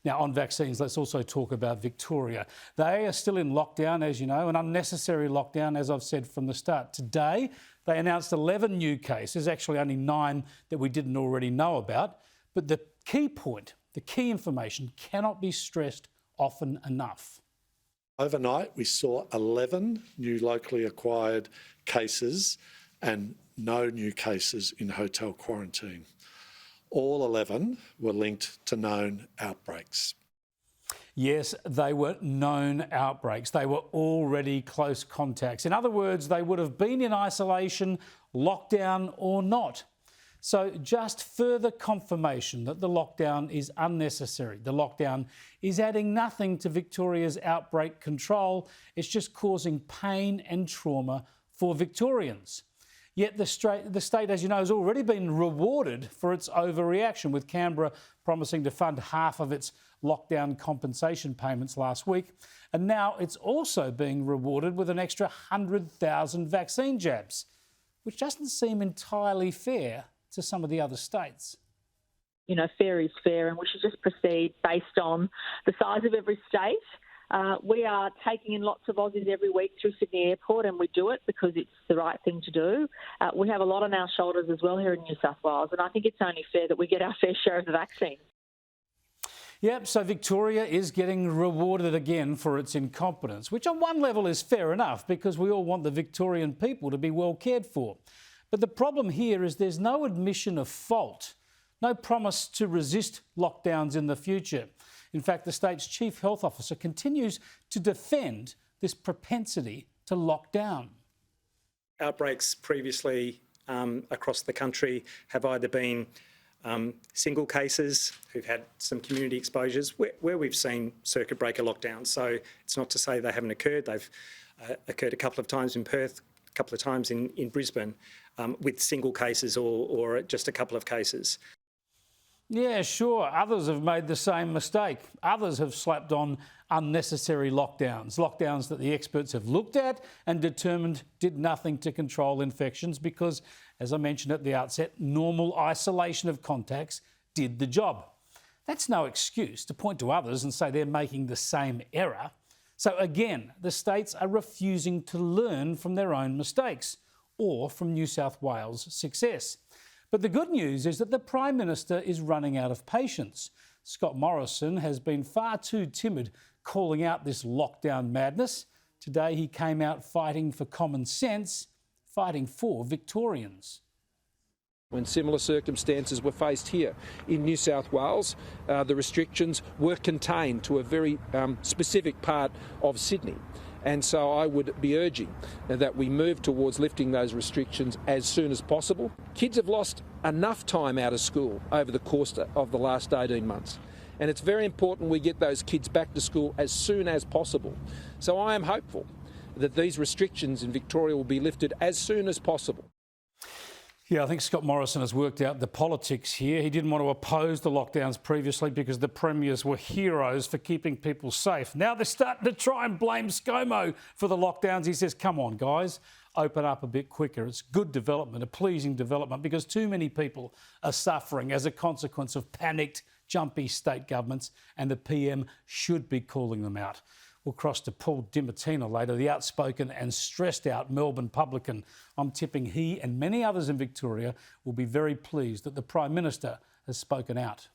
Now, on vaccines, let's also talk about Victoria. They are still in lockdown, as you know, an unnecessary lockdown, as I've said from the start. Today, they announced 11 new cases, actually only 9 that we didn't already know about. But the key point, the key information cannot be stressed often enough. Overnight, we saw 11 new locally acquired cases and no new cases in hotel quarantine. All 11 were linked to known outbreaks. Yes, they were known outbreaks. They were already close contacts. In other words, they would have been in isolation, lockdown or not. So just further confirmation that the lockdown is unnecessary. The lockdown is adding nothing to Victoria's outbreak control. It's just causing pain and trauma for Victorians. Yet the state, as you know, has already been rewarded for its overreaction, with Canberra promising to fund half of its lockdown compensation payments last week. And now it's also being rewarded with an extra 100,000 vaccine jabs, which doesn't seem entirely fair to some of the other states. You know, fair is fair, and we should just proceed based on the size of every state. We are taking in lots of Aussies every week through Sydney Airport, and we do it because it's the right thing to do. We have a lot on our shoulders as well here in New South Wales, and I think it's only fair that we get our fair share of the vaccine. Yep, so Victoria is getting rewarded again for its incompetence, which on one level is fair enough because we all want the Victorian people to be well cared for. But the problem here is there's no admission of fault, no promise to resist lockdowns in the future. In fact, the state's Chief Health Officer continues to defend this propensity to lock down. Outbreaks previously across the country have either been single cases who've had some community exposures where we've seen circuit breaker lockdowns. So it's not to say they haven't occurred. They've occurred a couple of times in Perth, a couple of times in Brisbane with single cases or just a couple of cases. Yeah, sure. Others have made the same mistake. Others have slapped on unnecessary lockdowns that the experts have looked at and determined did nothing to control infections because, as I mentioned at the outset, normal isolation of contacts did the job. That's no excuse to point to others and say they're making the same error. So again, the states are refusing to learn from their own mistakes or from New South Wales' success. But the good news is that the Prime Minister is running out of patience. Scott Morrison has been far too timid calling out this lockdown madness. Today he came out fighting for common sense, fighting for Victorians. When similar circumstances were faced here in New South Wales, the restrictions were contained to a very specific part of Sydney. And so I would be urging that we move towards lifting those restrictions as soon as possible. Kids have lost enough time out of school over the course of the last 18 months. And it's very important we get those kids back to school as soon as possible. So I am hopeful that these restrictions in Victoria will be lifted as soon as possible. Yeah, I think Scott Morrison has worked out the politics here. He didn't want to oppose the lockdowns previously because the premiers were heroes for keeping people safe. Now they're starting to try and blame ScoMo for the lockdowns. He says, come on, guys, open up a bit quicker. It's good development, a pleasing development, because too many people are suffering as a consequence of panicked, jumpy state governments, and the PM should be calling them out. We'll cross to Paul DiMartino later, the outspoken and stressed out Melbourne publican. I'm tipping he and many others in Victoria will be very pleased that the Prime Minister has spoken out.